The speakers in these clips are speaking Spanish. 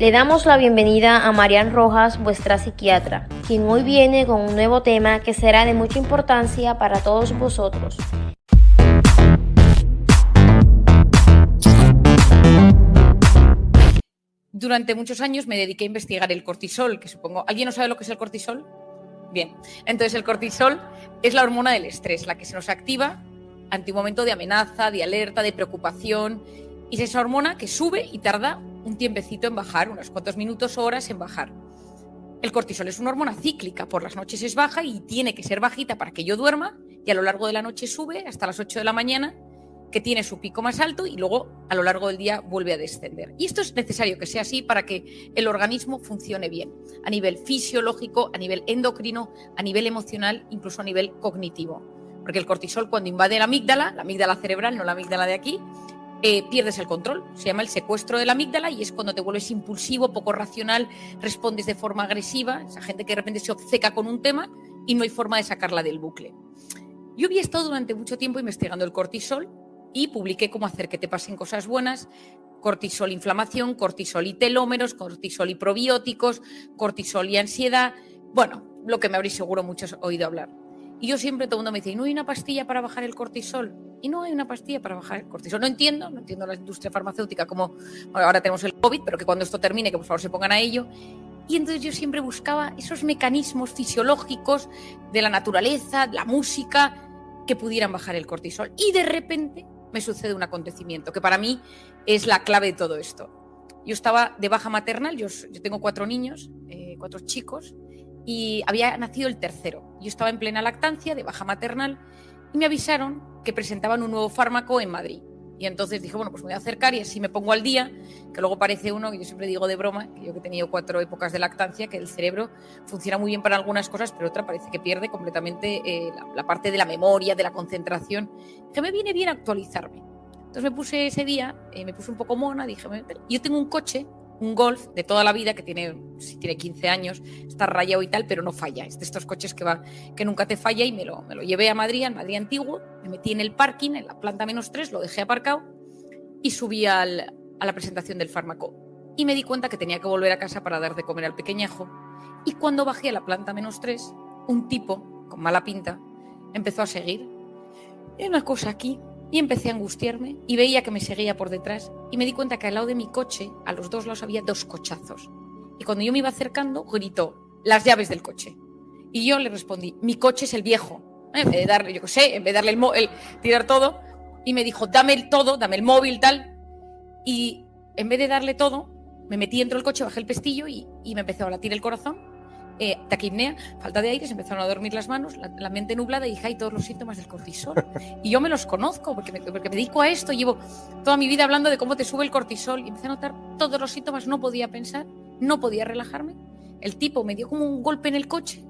Le damos la bienvenida a Marian Rojas, vuestra psiquiatra, quien hoy viene con un nuevo tema que será de mucha importancia para todos vosotros. Durante muchos años me dediqué a investigar el cortisol, que supongo... ¿Alguien no sabe lo que es el cortisol? Bien, entonces el cortisol es la hormona del estrés, la que se nos activa ante un momento de amenaza, de alerta, de preocupación, y es esa hormona que sube y tarda un tiempecito en bajar, unos cuantos minutos o horas en bajar. El cortisol es una hormona cíclica, por las noches es baja y tiene que ser bajita para que yo duerma, y a lo largo de la noche sube hasta las 8 de la mañana, que tiene su pico más alto y luego a lo largo del día vuelve a descender. Y esto es necesario que sea así para que el organismo funcione bien, a nivel fisiológico, a nivel endocrino, a nivel emocional, incluso a nivel cognitivo. Porque el cortisol, cuando invade la amígdala cerebral, no la amígdala de aquí, pierdes el control. Se llama el secuestro de la amígdala y es cuando te vuelves impulsivo, poco racional, respondes de forma agresiva, esa gente que de repente se obceca con un tema y no hay forma de sacarla del bucle. Yo había estado durante mucho tiempo investigando el cortisol y publiqué cómo hacer que te pasen cosas buenas, cortisol inflamación, cortisol y telómeros, cortisol y probióticos, cortisol y ansiedad, bueno, lo que me habréis seguro muchos oído hablar. Y yo siempre, todo el mundo me dice, ¿no hay una pastilla para bajar el cortisol? Y no hay una pastilla para bajar el cortisol. No entiendo la industria farmacéutica como, bueno, ahora tenemos el COVID, pero que cuando esto termine, que por favor se pongan a ello. Y entonces yo siempre buscaba esos mecanismos fisiológicos de la naturaleza, de la música, que pudieran bajar el cortisol. Y de repente me sucede un acontecimiento que para mí es la clave de todo esto. Yo estaba de baja maternal, yo tengo 4 niños, 4 chicos, y había nacido el tercero. Yo estaba en plena lactancia, de baja maternal, y me avisaron que presentaban un nuevo fármaco en Madrid. Y entonces dije, bueno, pues me voy a acercar y así me pongo al día, que luego parece uno, que yo siempre digo de broma, que yo que he tenido 4 épocas de lactancia, que el cerebro funciona muy bien para algunas cosas, pero otra parece que pierde completamente la parte de la memoria, de la concentración, que me viene bien actualizarme. Entonces me puse ese día, me puse un poco mona, dije, yo tengo un coche, un Golf de toda la vida, que tiene 15 años, está rayado y tal, pero no falla. Es de estos coches que nunca te falla y me lo llevé a Madrid, al Madrid antiguo, me metí en el parking, en la planta -3, lo dejé aparcado y subí a la presentación del fármaco. Y me di cuenta que tenía que volver a casa para dar de comer al pequeñajo. Y cuando bajé a la planta -3, un tipo con mala pinta empezó a seguir. Hay una cosa aquí. Y empecé a angustiarme y veía que me seguía por detrás y me di cuenta que al lado de mi coche, a los 2 lados, había 2 cochazos. Y cuando yo me iba acercando, gritó, las llaves del coche. Y yo le respondí, mi coche es el viejo. En vez de darle, yo qué sé, en vez de darle el tirar todo, y me dijo, dame el todo, dame el móvil, tal. Y en vez de darle todo, me metí dentro del coche, bajé el pestillo y me empezó a latir el corazón. Taquipnea, falta de aire, se empezaron a dormir las manos, la mente nublada y dije, hay todos los síntomas del cortisol. Y yo me los conozco porque me dedico a esto, llevo toda mi vida hablando de cómo te sube el cortisol y empecé a notar todos los síntomas, no podía pensar, no podía relajarme. El tipo me dio como un golpe en el coche,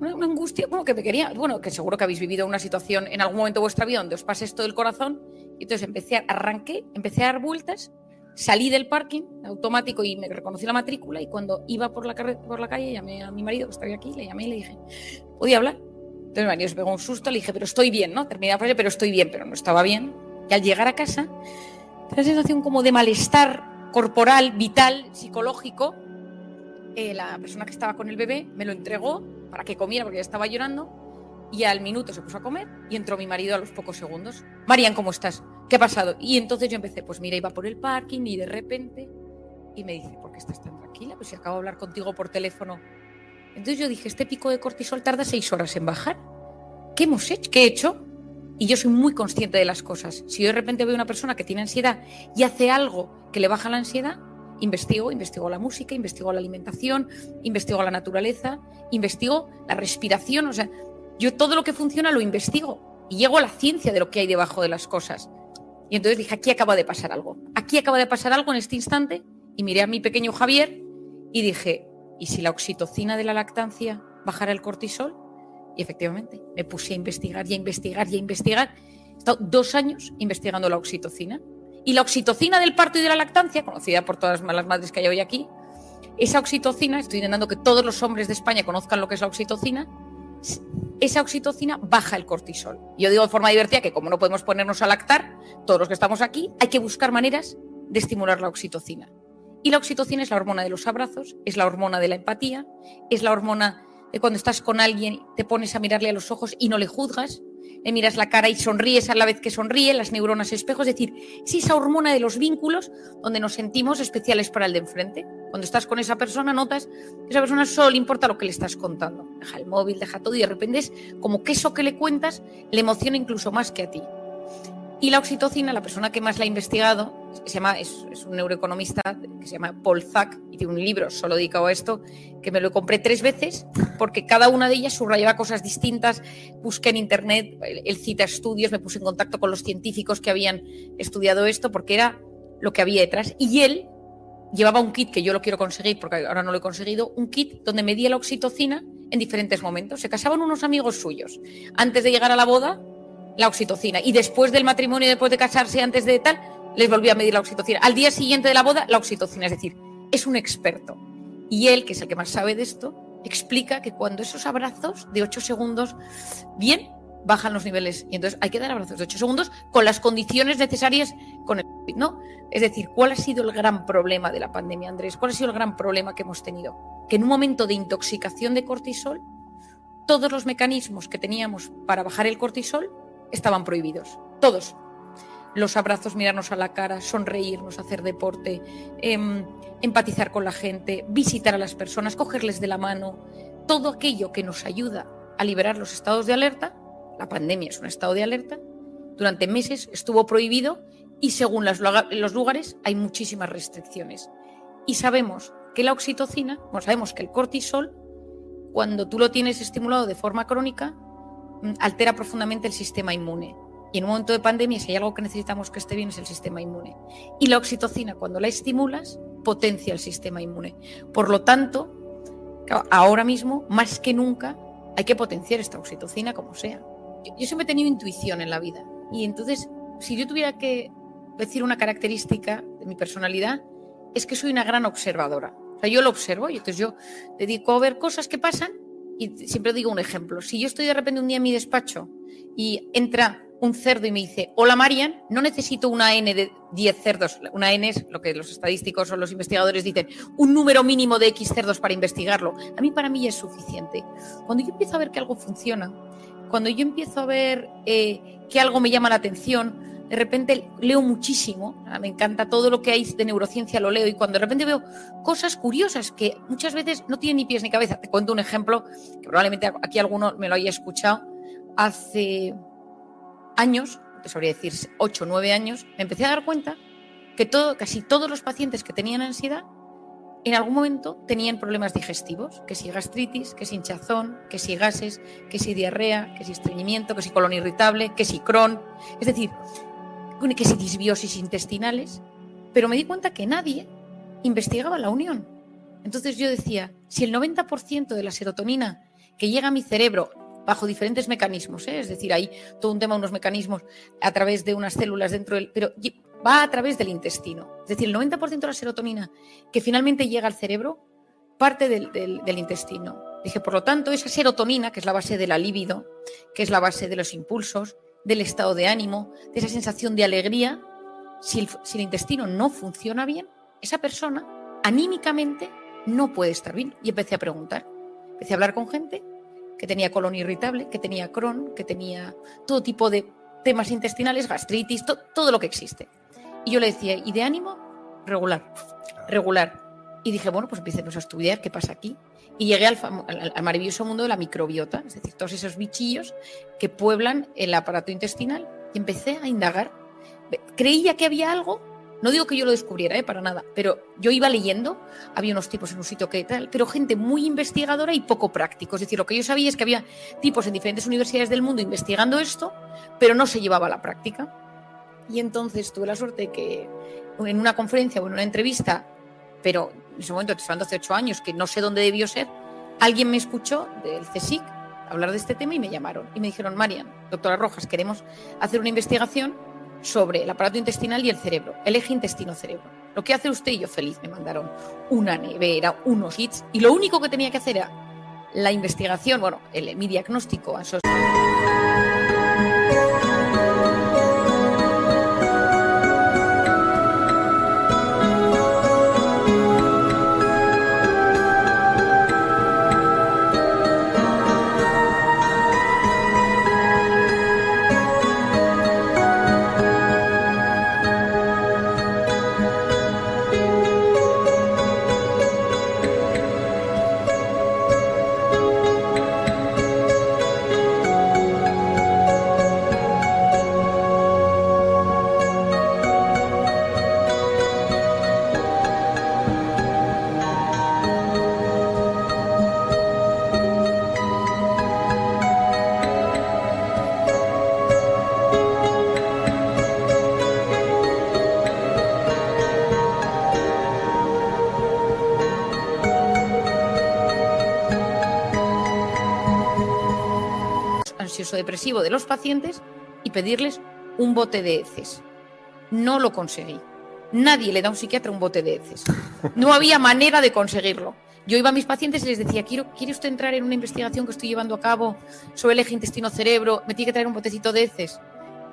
una angustia, bueno, que me quería, bueno, que seguro que habéis vivido una situación en algún momento de vuestra vida donde os pase esto del corazón, y entonces empecé a dar vueltas. Salí del parking automático y me reconocí la matrícula y cuando iba por la calle llamé a mi marido, que estaba aquí, le llamé y le dije, ¿podía hablar? Entonces mi marido se pegó un susto, le dije, pero estoy bien, ¿no? Terminé la frase, pero estoy bien, pero no estaba bien. Y al llegar a casa, la sensación como de malestar corporal, vital, psicológico, la persona que estaba con el bebé me lo entregó para que comiera porque ya estaba llorando y al minuto se puso a comer y entró mi marido a los pocos segundos. Marian, ¿cómo estás? ¿Qué ha pasado? Y entonces yo empecé, pues mira, iba por el parking y de repente, y me dice, ¿por qué estás tan tranquila? Pues si acabo de hablar contigo por teléfono. Entonces yo dije, este pico de cortisol tarda 6 horas en bajar. ¿Qué hemos hecho? ¿Qué he hecho? Y yo soy muy consciente de las cosas. Si yo de repente veo una persona que tiene ansiedad y hace algo que le baja la ansiedad, investigo la música, investigo la alimentación, investigo la naturaleza, investigo la respiración, o sea, yo todo lo que funciona lo investigo y llego a la ciencia de lo que hay debajo de las cosas. Y entonces dije, aquí acaba de pasar algo en este instante, y miré a mi pequeño Javier y dije, ¿y si la oxitocina de la lactancia bajara el cortisol? Y efectivamente, me puse a investigar. He estado 2 años investigando la oxitocina. Y la oxitocina del parto y de la lactancia, conocida por todas las madres que hay hoy aquí, esa oxitocina, estoy intentando que todos los hombres de España conozcan lo que es la oxitocina, esa oxitocina baja el cortisol. Yo digo de forma divertida que como no podemos ponernos a lactar, todos los que estamos aquí, hay que buscar maneras de estimular la oxitocina. Y la oxitocina es la hormona de los abrazos, es la hormona de la empatía, es la hormona de cuando estás con alguien, te pones a mirarle a los ojos y no le juzgas, le miras la cara y sonríes a la vez que sonríe, las neuronas espejo, es decir, es esa hormona de los vínculos donde nos sentimos especiales para el de enfrente. Cuando estás con esa persona notas que a esa persona solo le importa lo que le estás contando. Deja el móvil, deja todo y de repente es como que eso que le cuentas le emociona incluso más que a ti. Y la oxitocina, la persona que más la ha investigado, es un neuroeconomista que se llama Paul Zak y tiene un libro solo dedicado a esto, que me lo compré 3 veces porque cada una de ellas subrayaba cosas distintas. Busqué en internet, él cita estudios, me puse en contacto con los científicos que habían estudiado esto porque era lo que había detrás. Y él llevaba un kit que yo lo quiero conseguir porque ahora no lo he conseguido, un kit donde medía la oxitocina en diferentes momentos. Se casaban unos amigos suyos. Antes de llegar a la boda, la oxitocina, y después del matrimonio, después de casarse, antes de tal, les volvió a medir la oxitocina. Al día siguiente de la boda, la oxitocina, es decir, es un experto. Y él, que es el que más sabe de esto, explica que cuando esos abrazos de 8 segundos, bien, bajan los niveles. Y entonces hay que dar abrazos de 8 segundos con las condiciones necesarias con el COVID, ¿no? Es decir, ¿cuál ha sido el gran problema de la pandemia, Andrés? ¿Cuál ha sido el gran problema que hemos tenido? Que en un momento de intoxicación de cortisol, todos los mecanismos que teníamos para bajar el cortisol estaban prohibidos, todos. Los abrazos, mirarnos a la cara, sonreírnos, hacer deporte, empatizar con la gente, visitar a las personas, cogerles de la mano, todo aquello que nos ayuda a liberar los estados de alerta. La pandemia es un estado de alerta. Durante meses estuvo prohibido y según los lugares hay muchísimas restricciones. Y sabemos que la oxitocina, sabemos que el cortisol, cuando tú lo tienes estimulado de forma crónica, altera profundamente el sistema inmune. Y en un momento de pandemia, si hay algo que necesitamos que esté bien, es el sistema inmune. Y la oxitocina, cuando la estimulas, potencia el sistema inmune. Por lo tanto, ahora mismo, más que nunca, hay que potenciar esta oxitocina como sea. Yo siempre he tenido intuición en la vida. Y entonces, si yo tuviera que decir una característica de mi personalidad, es que soy una gran observadora. O sea, yo lo observo y entonces yo dedico a ver cosas que pasan. Y siempre digo un ejemplo. Si yo estoy de repente un día en mi despacho y entra un cerdo y me dice, hola Marian, no necesito una N de 10 cerdos. Una N es lo que los estadísticos o los investigadores dicen, un número mínimo de X cerdos para investigarlo. Para mí ya es suficiente. Cuando yo empiezo a ver que algo funciona, cuando yo empiezo a ver que algo me llama la atención, de repente leo muchísimo, me encanta todo lo que hay de neurociencia, lo leo, y cuando de repente veo cosas curiosas que muchas veces no tienen ni pies ni cabeza. Te cuento un ejemplo que probablemente aquí alguno me lo haya escuchado. Hace años, te sabría decir 8 o 9 años, me empecé a dar cuenta que casi todos los pacientes que tenían ansiedad en algún momento tenían problemas digestivos, que si gastritis, que si hinchazón, que si gases, que si diarrea, que si estreñimiento, que si colon irritable, que si Crohn, es decir, que si disbiosis intestinales, pero me di cuenta que nadie investigaba la unión. Entonces yo decía, si el 90% de la serotonina que llega a mi cerebro bajo diferentes mecanismos, es decir, hay todo un tema, unos mecanismos a través de unas células dentro del, pero va a través del intestino, es decir, el 90% de la serotonina que finalmente llega al cerebro parte del intestino. Dije, por lo tanto, esa serotonina, que es la base de la libido, que es la base de los impulsos, del estado de ánimo, de esa sensación de alegría, si el intestino no funciona bien, esa persona anímicamente no puede estar bien. Y empecé a preguntar, empecé a hablar con gente que tenía colon irritable, que tenía Crohn, que tenía todo tipo de temas intestinales, gastritis, todo lo que existe. Y yo le decía, ¿y de ánimo? Regular. Y dije, bueno, pues empecemos a estudiar qué pasa aquí. Y llegué al maravilloso mundo de la microbiota, es decir, todos esos bichillos que pueblan el aparato intestinal, y empecé a indagar. Creía que había algo, no digo que yo lo descubriera, para nada, pero yo iba leyendo, había unos tipos en un sitio que tal, pero gente muy investigadora y poco práctico. Es decir, lo que yo sabía es que había tipos en diferentes universidades del mundo investigando esto, pero no se llevaba a la práctica. Y entonces tuve la suerte que en una conferencia o en una entrevista, pero en ese momento, te estoy hablando hace 8 años, que no sé dónde debió ser, alguien me escuchó del CSIC hablar de este tema y me llamaron y me dijeron, Marian, doctora Rojas, queremos hacer una investigación sobre el aparato intestinal y el cerebro, el eje intestino-cerebro. Lo que hace usted, y yo feliz, me mandaron una nevera, unos kits, y lo único que tenía que hacer era la investigación, mi diagnóstico ansioso depresivo de los pacientes y pedirles un bote de heces. No lo conseguí. Nadie le da a un psiquiatra un bote de heces. No había manera de conseguirlo. Yo iba a mis pacientes y les decía, ¿quiere usted entrar en una investigación que estoy llevando a cabo sobre el eje intestino-cerebro? Me tiene que traer un botecito de heces.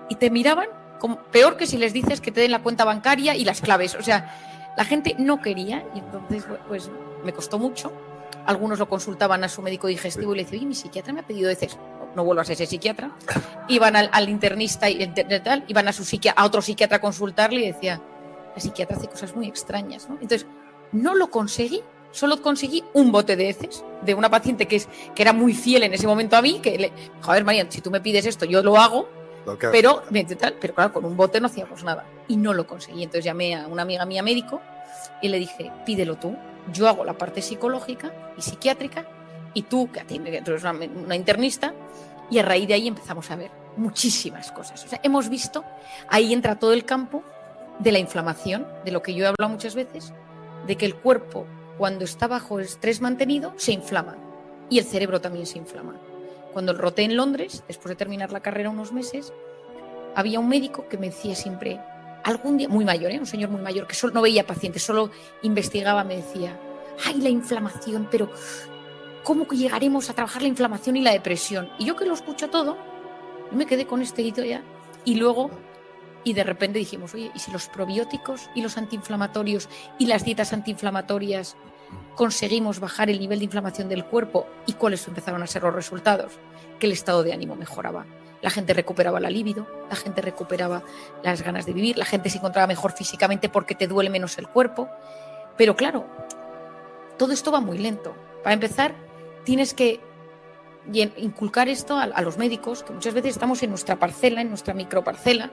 Y te miraban como, peor que si les dices que te den la cuenta bancaria y las claves. O sea, la gente no quería y entonces pues me costó mucho. Algunos lo consultaban a su médico digestivo y le decían, oye, mi psiquiatra me ha pedido heces. No vuelvas a ese psiquiatra. Iban al internista y tal, iban a otro psiquiatra a consultarle y decía, la psiquiatra hace cosas muy extrañas, ¿no? Entonces, no lo conseguí, solo conseguí un bote de heces de una paciente que era muy fiel en ese momento a mí, joder, María, si tú me pides esto, yo lo hago, pero claro, con un bote no hacíamos nada. Y no lo conseguí. Entonces llamé a una amiga mía médico y le dije, pídelo tú, yo hago la parte psicológica y psiquiátrica y tú eres una internista, y a raíz de ahí empezamos a ver muchísimas cosas. O sea, hemos visto, ahí entra todo el campo de la inflamación, de lo que yo he hablado muchas veces, de que el cuerpo, cuando está bajo estrés mantenido, se inflama y el cerebro también se inflama. Cuando roté en Londres, después de terminar la carrera unos meses, había un médico que me decía siempre, algún día, muy mayor, un señor muy mayor, que solo, no veía pacientes, solo investigaba, me decía, ¡ay, la inflamación! Pero ¿cómo llegaremos a trabajar la inflamación y la depresión? Y yo que lo escucho todo, me quedé con este hito ya. Y luego, y de repente dijimos, oye, ¿y si los probióticos y los antiinflamatorios y las dietas antiinflamatorias conseguimos bajar el nivel de inflamación del cuerpo? ¿Y cuáles empezaron a ser los resultados? Que el estado de ánimo mejoraba. La gente recuperaba la libido, la gente recuperaba las ganas de vivir, la gente se encontraba mejor físicamente porque te duele menos el cuerpo. Pero claro, todo esto va muy lento. Para empezar, tienes que inculcar esto a los médicos, que muchas veces estamos en nuestra parcela, en nuestra microparcela.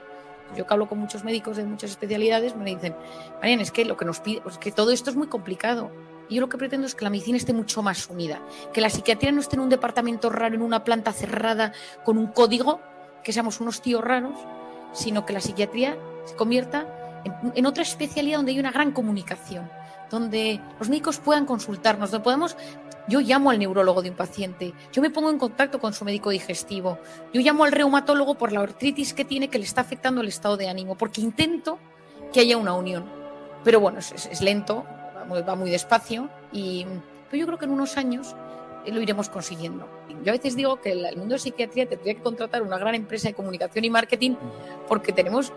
Yo que hablo con muchos médicos de muchas especialidades, me dicen, Marian, es que lo que nos pide, pues que todo esto es muy complicado. Y yo lo que pretendo es que la medicina esté mucho más unida, que la psiquiatría no esté en un departamento raro, en una planta cerrada, con un código, que seamos unos tíos raros, sino que la psiquiatría se convierta en otra especialidad donde hay una gran comunicación, donde los médicos puedan consultarnos, donde podemos... Yo llamo al neurólogo de un paciente, yo me pongo en contacto con su médico digestivo, yo llamo al reumatólogo por la artritis que tiene que le está afectando el estado de ánimo, porque intento que haya una unión. Pero bueno, es lento, va muy despacio, pero yo creo que en unos años lo iremos consiguiendo. Yo a veces digo que el mundo de psiquiatría tendría que contratar una gran empresa de comunicación y marketing, porque tenemos,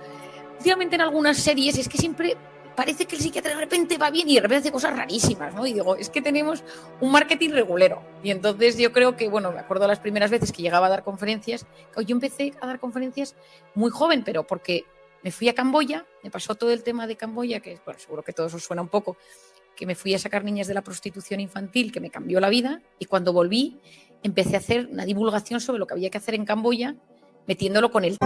últimamente en algunas series, es que siempre... parece que el psiquiatra de repente va bien y de repente hace cosas rarísimas, ¿no? Y digo, es que tenemos un marketing regulero. Y entonces yo creo que, bueno, me acuerdo las primeras veces que llegaba a dar conferencias, yo empecé a dar conferencias muy joven, pero porque me fui a Camboya, me pasó todo el tema de Camboya, que bueno, seguro que a todos os suena un poco, que me fui a sacar niñas de la prostitución infantil, que me cambió la vida, y cuando volví empecé a hacer una divulgación sobre lo que había que hacer en Camboya, metiéndolo con el...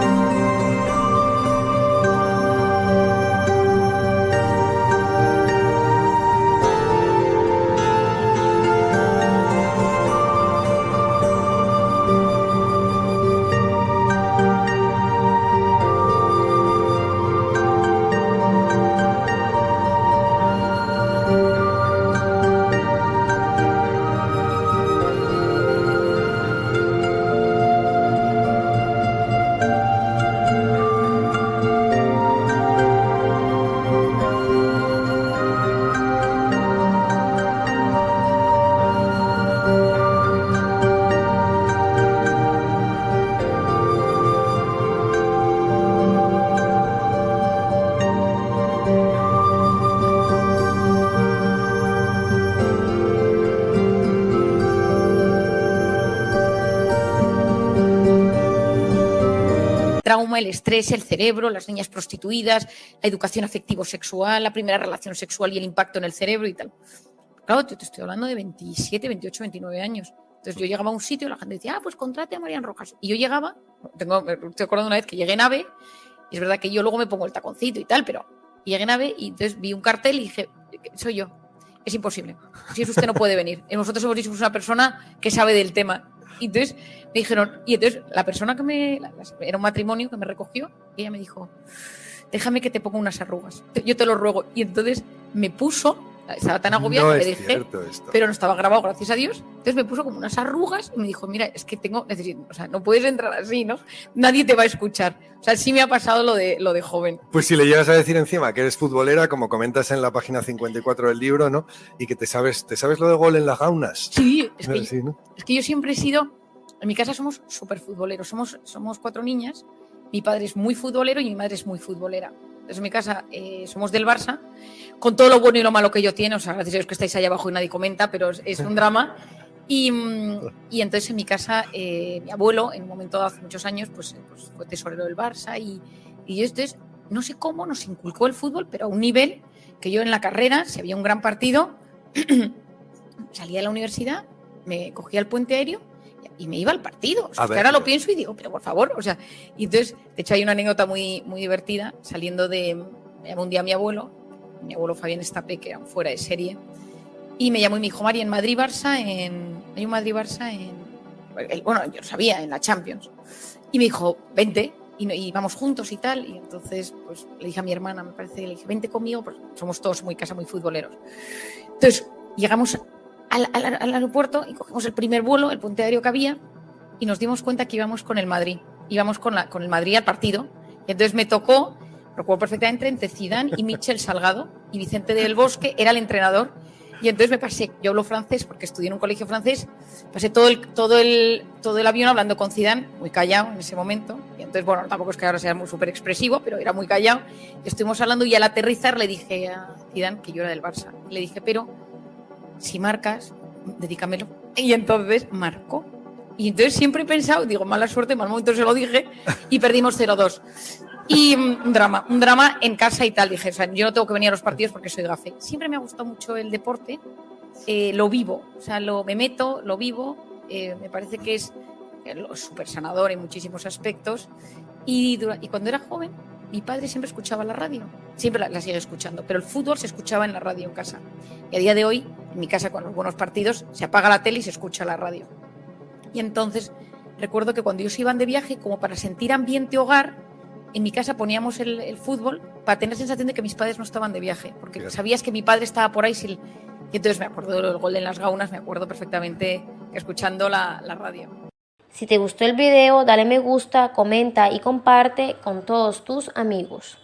trauma, el estrés, el cerebro, las niñas prostituidas, la educación afectivo-sexual, la primera relación sexual y el impacto en el cerebro y tal. Claro, te estoy hablando de 27, 28, 29 años. Entonces yo llegaba a un sitio y la gente decía, pues contrate a Marian Rojas. Y yo llegaba, me estoy acordando una vez que llegué en AVE, y es verdad que yo luego me pongo el taconcito y tal, pero llegué en AVE y entonces vi un cartel y dije, soy yo, es imposible. Si es usted no puede venir. Nosotros hemos dicho que es una persona que sabe del tema. Y entonces me dijeron, y entonces la persona que era un matrimonio que me recogió, y ella me dijo, déjame que te ponga unas arrugas, yo te lo ruego. Y entonces me puso Estaba tan agobiada No que es le dije, cierto esto. pero no estaba grabado, gracias a Dios. Entonces me puso como unas arrugas y me dijo, mira, es que necesito, o sea, no puedes entrar así, ¿no? Nadie te va a escuchar. O sea, sí me ha pasado lo de joven. Pues si le llegas a decir encima que eres futbolera, como comentas en la página 54 del libro, ¿no? Y que te sabes lo de gol en las gaunas. Sí, es que, Sí, ¿no? es que yo siempre he sido, en mi casa somos súper futboleros, somos 4 niñas, mi padre es muy futbolero y mi madre es muy futbolera. Entonces en mi casa somos del Barça, con todo lo bueno y lo malo que ello tiene, o sea, gracias a Dios que estáis ahí abajo y nadie comenta, pero es un drama. Y entonces en mi casa, mi abuelo, en un momento hace muchos años, pues fue tesorero del Barça y yo entonces, no sé cómo nos inculcó el fútbol, pero a un nivel que yo en la carrera, si había un gran partido, salía de la universidad, me cogía el puente aéreo y me iba al partido. O sea, es que ahora lo pienso y digo, pero por favor, o sea, y entonces, de hecho hay una anécdota muy, muy divertida, me llamó un día mi abuelo Fabián Estapé, que era un fuera de serie, y me llamó y me dijo, Mari, en Madrid-Barça, hay un Madrid-Barça bueno, yo lo sabía, en la Champions, y me dijo, vente, y vamos juntos y tal, y entonces, pues, le dije a mi hermana, me parece, le dije, vente conmigo, pues somos todos muy futboleros. Entonces, llegamos al aeropuerto y cogimos el primer vuelo, el puente aéreo que había, y nos dimos cuenta que íbamos con el Madrid. Íbamos con el Madrid al partido. Y entonces me tocó, recuerdo perfectamente, entre Zidane y Michel Salgado, y Vicente del Bosque era el entrenador. Y entonces me pasé, yo hablo francés porque estudié en un colegio francés, pasé todo el avión hablando con Zidane, muy callado en ese momento. Y entonces, bueno, tampoco es que ahora sea muy súper expresivo, pero era muy callado. Y estuvimos hablando y al aterrizar le dije a Zidane que yo era del Barça. Le dije, pero si marcas, dedícamelo. Y entonces marcó. Y entonces siempre he pensado, digo, mala suerte, mal momento se lo dije, y perdimos 0-2. Y un drama en casa y tal. Dije, o sea, yo no tengo que venir a los partidos porque soy gafe. Siempre me ha gustado mucho el deporte, lo vivo, o sea, me meto, lo vivo, me parece que es súper sanador en muchísimos aspectos. Y cuando era joven, mi padre siempre escuchaba la radio, siempre la sigue escuchando, pero el fútbol se escuchaba en la radio en casa. Y a día de hoy, en mi casa, con los buenos partidos, se apaga la tele y se escucha la radio. Y entonces recuerdo que cuando ellos iban de viaje, como para sentir ambiente hogar, en mi casa poníamos el fútbol para tener la sensación de que mis padres no estaban de viaje, porque claro, sabías que mi padre estaba por ahí. Y entonces me acuerdo del gol en las gaunas, me acuerdo perfectamente escuchando la radio. Si te gustó el video, dale me gusta, comenta y comparte con todos tus amigos.